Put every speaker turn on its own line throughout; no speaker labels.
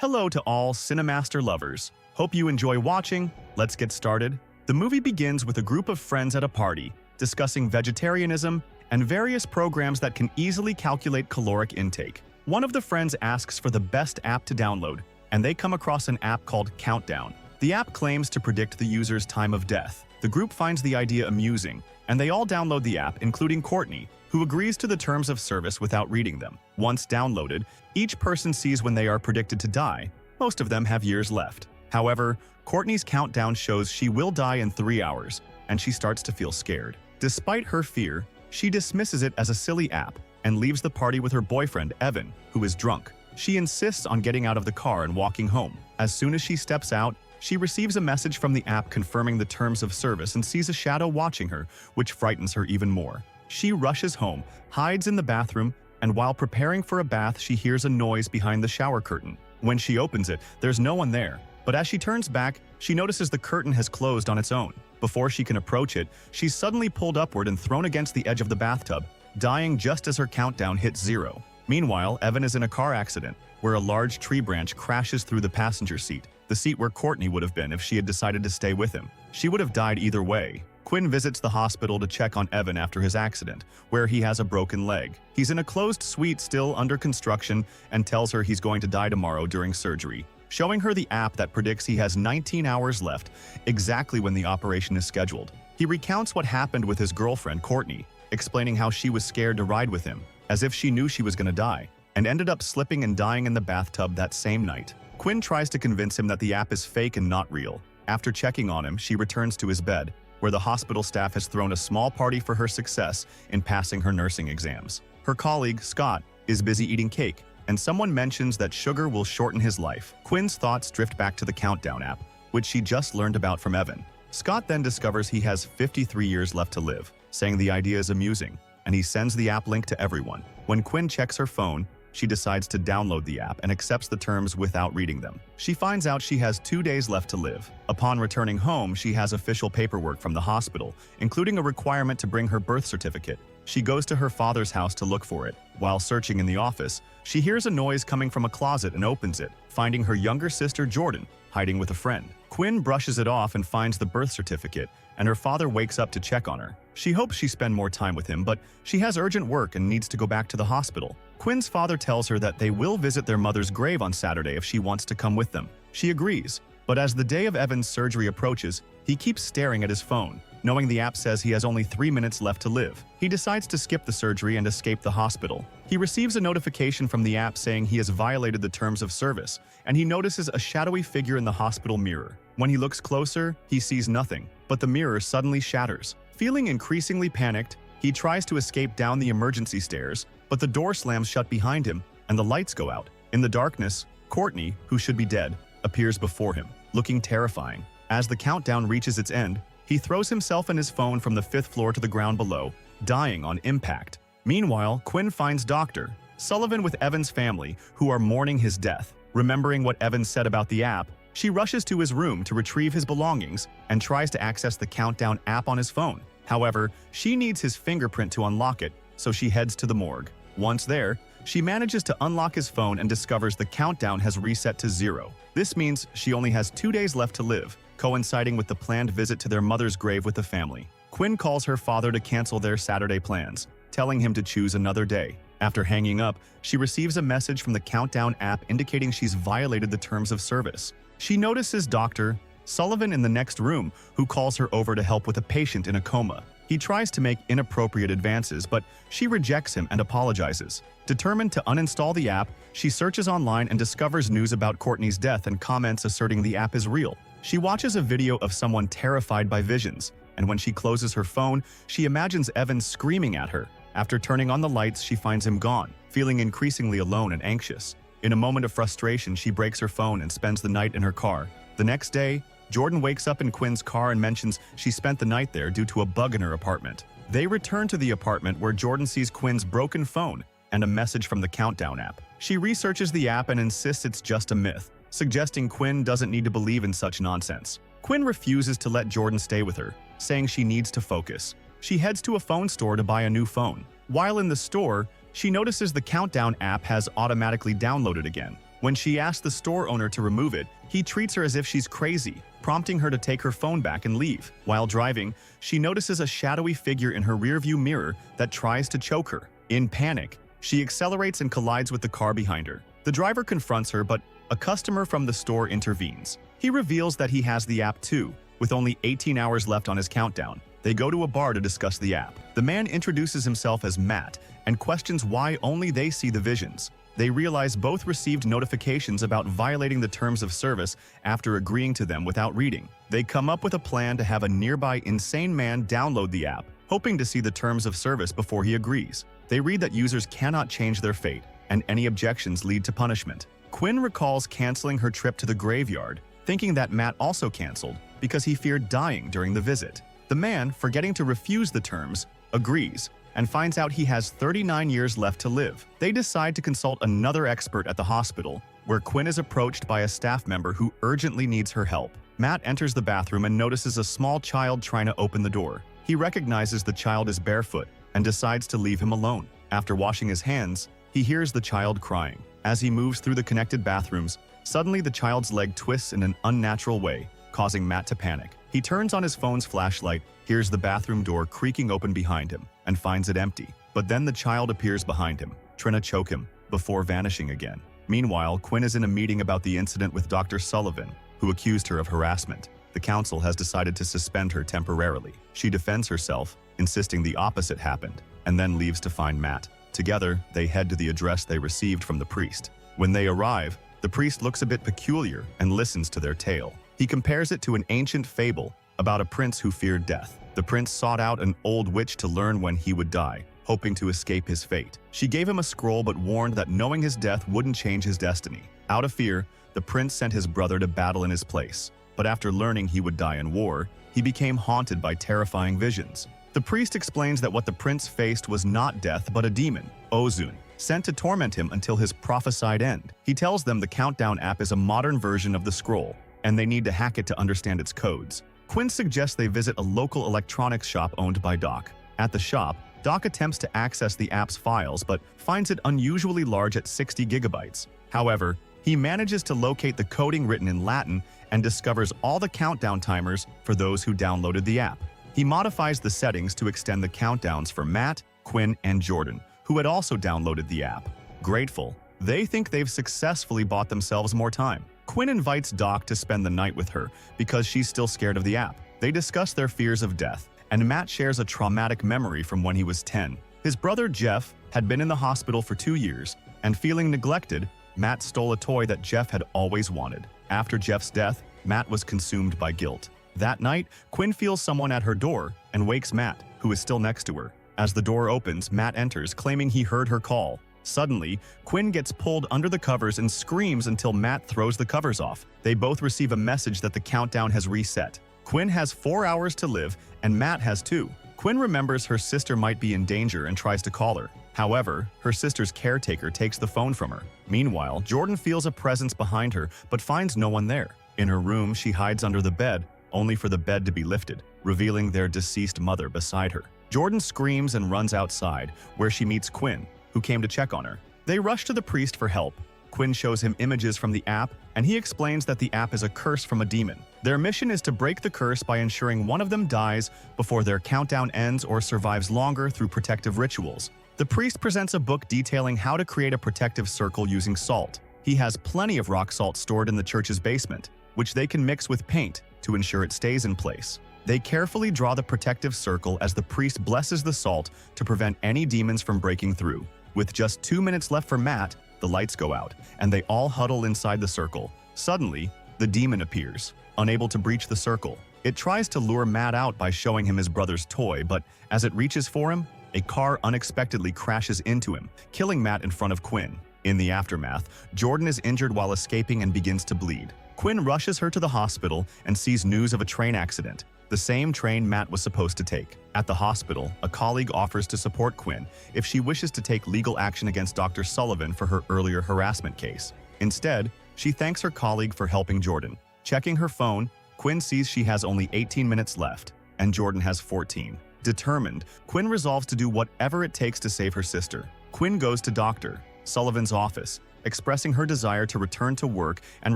Hello to all Cinemaster lovers. Hope you enjoy watching. Let's get started. The movie begins with a group of friends at a party, discussing vegetarianism and various programs that can easily calculate caloric intake. One of the friends asks for the best app to download, and they come across an app called Countdown. The app claims to predict the user's time of death. The group finds the idea amusing, and they all download the app, including Courtney, who agrees to the terms of service without reading them. Once downloaded, each person sees when they are predicted to die. Most of them have years left. However, Courtney's countdown shows she will die in 3 hours, and she starts to feel scared. Despite her fear, she dismisses it as a silly app and leaves the party with her boyfriend, Evan, who is drunk. She insists on getting out of the car and walking home. As soon as she steps out, she receives a message from the app confirming the terms of service and sees a shadow watching her, which frightens her even more. She rushes home, hides in the bathroom, and while preparing for a bath, she hears a noise behind the shower curtain. When she opens it, there's no one there, but as she turns back, she notices the curtain has closed on its own. Before she can approach it, she's suddenly pulled upward and thrown against the edge of the bathtub, dying just as her countdown hits 0. Meanwhile, Evan is in a car accident, where a large tree branch crashes through the passenger seat, the seat where Courtney would have been if she had decided to stay with him. She would have died either way. Quinn visits the hospital to check on Evan after his accident, where he has a broken leg. He's in a closed suite still under construction and tells her he's going to die tomorrow during surgery, showing her the app that predicts he has 19 hours left, exactly when the operation is scheduled. He recounts what happened with his girlfriend, Courtney, explaining how she was scared to ride with him, as if she knew she was going to die, and ended up slipping and dying in the bathtub that same night. Quinn tries to convince him that the app is fake and not real. After checking on him, she returns to his bed, where the hospital staff has thrown a small party for her success in passing her nursing exams. Her colleague, Scott, is busy eating cake, and someone mentions that sugar will shorten his life. Quinn's thoughts drift back to the Countdown app, which she just learned about from Evan. Scott then discovers he has 53 years left to live, saying the idea is amusing, and he sends the app link to everyone. When Quinn checks her phone, she decides to download the app and accepts the terms without reading them. She finds out she has 2 days left to live. Upon returning home, she has official paperwork from the hospital, including a requirement to bring her birth certificate. She goes to her father's house to look for it. While searching in the office, she hears a noise coming from a closet and opens it, finding her younger sister Jordan hiding with a friend. Quinn brushes it off and finds the birth certificate, and her father wakes up to check on her. She hopes she spend more time with him, but she has urgent work and needs to go back to the hospital. Quinn's father tells her that they will visit their mother's grave on Saturday if she wants to come with them. She agrees, but as the day of Evan's surgery approaches, he keeps staring at his phone, knowing the app says he has only 3 minutes left to live. He decides to skip the surgery and escape the hospital. He receives a notification from the app saying he has violated the terms of service, and he notices a shadowy figure in the hospital mirror. When he looks closer, he sees nothing, but the mirror suddenly shatters. Feeling increasingly panicked, he tries to escape down the emergency stairs, but the door slams shut behind him and the lights go out. In the darkness, Courtney, who should be dead, appears before him, looking terrifying. As the countdown reaches its end, he throws himself and his phone from the 5th floor to the ground below, dying on impact. Meanwhile, Quinn finds Dr. Sullivan with Evan's family, who are mourning his death. Remembering what Evan said about the app, she rushes to his room to retrieve his belongings and tries to access the Countdown app on his phone. However, she needs his fingerprint to unlock it, so she heads to the morgue. Once there, she manages to unlock his phone and discovers the countdown has reset to 0. This means she only has 2 days left to live, coinciding with the planned visit to their mother's grave with the family. Quinn calls her father to cancel their Saturday plans, telling him to choose another day. After hanging up, she receives a message from the Countdown app indicating she's violated the terms of service. She notices Dr. Sullivan in the next room, who calls her over to help with a patient in a coma. He tries to make inappropriate advances, but she rejects him and apologizes. Determined to uninstall the app, she searches online and discovers news about Courtney's death and comments asserting the app is real. She watches a video of someone terrified by visions, and when she closes her phone, she imagines Evan screaming at her. After turning on the lights, she finds him gone, feeling increasingly alone and anxious. In a moment of frustration, she breaks her phone and spends the night in her car. The next day, Jordan wakes up in Quinn's car and mentions she spent the night there due to a bug in her apartment. They return to the apartment where Jordan sees Quinn's broken phone and a message from the Countdown app. She researches the app and insists it's just a myth, suggesting Quinn doesn't need to believe in such nonsense. Quinn refuses to let Jordan stay with her, saying she needs to focus. She heads to a phone store to buy a new phone. While in the store, she notices the Countdown app has automatically downloaded again. When she asks the store owner to remove it, he treats her as if she's crazy, prompting her to take her phone back and leave. While driving, she notices a shadowy figure in her rearview mirror that tries to choke her. In panic, she accelerates and collides with the car behind her. The driver confronts her, but a customer from the store intervenes. He reveals that he has the app too, with only 18 hours left on his countdown. They go to a bar to discuss the app. The man introduces himself as Matt and questions why only they see the visions. They realize both received notifications about violating the terms of service after agreeing to them without reading. They come up with a plan to have a nearby insane man download the app, hoping to see the terms of service before he agrees. They read that users cannot change their fate, and any objections lead to punishment. Quinn recalls canceling her trip to the graveyard, thinking that Matt also canceled because he feared dying during the visit. The man, forgetting to refuse the terms, agrees and finds out he has 39 years left to live. They decide to consult another expert at the hospital, where Quinn is approached by a staff member who urgently needs her help. Matt enters the bathroom and notices a small child trying to open the door. He recognizes the child is barefoot and decides to leave him alone. After washing his hands, he hears the child crying. As he moves through the connected bathrooms, suddenly the child's leg twists in an unnatural way, causing Matt to panic. He turns on his phone's flashlight, hears the bathroom door creaking open behind him, and finds it empty. But then the child appears behind him, trying to choke him, before vanishing again. Meanwhile, Quinn is in a meeting about the incident with Dr. Sullivan, who accused her of harassment. The council has decided to suspend her temporarily. She defends herself, insisting the opposite happened, and then leaves to find Matt. Together, they head to the address they received from the priest. When they arrive, the priest looks a bit peculiar and listens to their tale. He compares it to an ancient fable about a prince who feared death. The prince sought out an old witch to learn when he would die, hoping to escape his fate. She gave him a scroll but warned that knowing his death wouldn't change his destiny. Out of fear, the prince sent his brother to battle in his place. But after learning he would die in war, he became haunted by terrifying visions. The priest explains that what the prince faced was not death but a demon, Ozun, sent to torment him until his prophesied end. He tells them the Countdown app is a modern version of the scroll, and they need to hack it to understand its codes. Quinn suggests they visit a local electronics shop owned by Doc. At the shop, Doc attempts to access the app's files but finds it unusually large at 60 gigabytes. However, he manages to locate the coding written in Latin and discovers all the countdown timers for those who downloaded the app. He modifies the settings to extend the countdowns for Matt, Quinn, and Jordan, who had also downloaded the app. Grateful, they think they've successfully bought themselves more time. Quinn invites Doc to spend the night with her because she's still scared of the app. They discuss their fears of death, and Matt shares a traumatic memory from when he was 10. His brother Jeff had been in the hospital for 2 years, and feeling neglected, Matt stole a toy that Jeff had always wanted. After Jeff's death, Matt was consumed by guilt. That night, Quinn feels someone at her door and wakes Matt, who is still next to her. As the door opens, Matt enters, claiming he heard her call. Suddenly, Quinn gets pulled under the covers and screams until Matt throws the covers off. They both receive a message that the countdown has reset. Quinn has 4 hours to live, and Matt has 2. Quinn remembers her sister might be in danger and tries to call her. However, her sister's caretaker takes the phone from her. Meanwhile, Jordan feels a presence behind her but finds no one there. In her room, she hides under the bed, only for the bed to be lifted, revealing their deceased mother beside her. Jordan screams and runs outside, where she meets Quinn, who came to check on her. They rush to the priest for help. Quinn shows him images from the app, and he explains that the app is a curse from a demon. Their mission is to break the curse by ensuring one of them dies before their countdown ends or survives longer through protective rituals. The priest presents a book detailing how to create a protective circle using salt. He has plenty of rock salt stored in the church's basement, which they can mix with paint to ensure it stays in place. They carefully draw the protective circle as the priest blesses the salt to prevent any demons from breaking through. With just 2 minutes left for Matt, the lights go out, and they all huddle inside the circle. Suddenly, the demon appears, unable to breach the circle. It tries to lure Matt out by showing him his brother's toy, but as it reaches for him, a car unexpectedly crashes into him, killing Matt in front of Quinn. In the aftermath, Jordan is injured while escaping and begins to bleed. Quinn rushes her to the hospital and sees news of a train accident, the same train Matt was supposed to take. At the hospital, a colleague offers to support Quinn if she wishes to take legal action against Dr. Sullivan for her earlier harassment case. Instead, she thanks her colleague for helping Jordan. Checking her phone, Quinn sees she has only 18 minutes left, and Jordan has 14. Determined, Quinn resolves to do whatever it takes to save her sister. Quinn goes to Dr. Sullivan's office expressing her desire to return to work and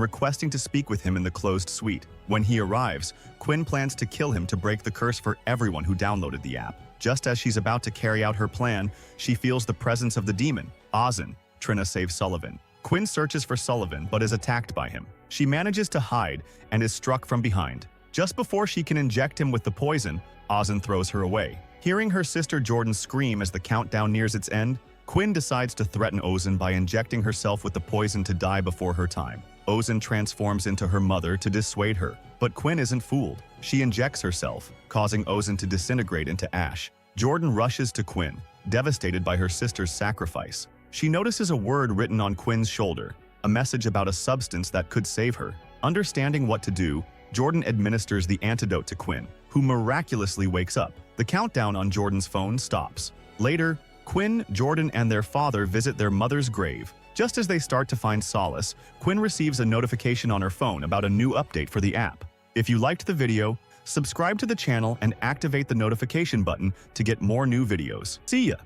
requesting to speak with him in the closed suite. When he arrives, Quinn plans to kill him to break the curse for everyone who downloaded the app. Just as she's about to carry out her plan, she feels the presence of the demon, Ozin. Trina saves Sullivan. Quinn searches for Sullivan but is attacked by him. She manages to hide and is struck from behind. Just before she can inject him with the poison, Ozin throws her away. Hearing her sister Jordan scream as the countdown nears its end, Quinn decides to threaten Ozin by injecting herself with the poison to die before her time. Ozin transforms into her mother to dissuade her, but Quinn isn't fooled. She injects herself, causing Ozin to disintegrate into ash. Jordan rushes to Quinn, devastated by her sister's sacrifice. She notices a word written on Quinn's shoulder, a message about a substance that could save her. Understanding what to do, Jordan administers the antidote to Quinn, who miraculously wakes up. The countdown on Jordan's phone stops. Later, Quinn, Jordan, and their father visit their mother's grave. Just as they start to find solace, Quinn receives a notification on her phone about a new update for the app. If you liked the video, subscribe to the channel and activate the notification button to get more new videos. See ya!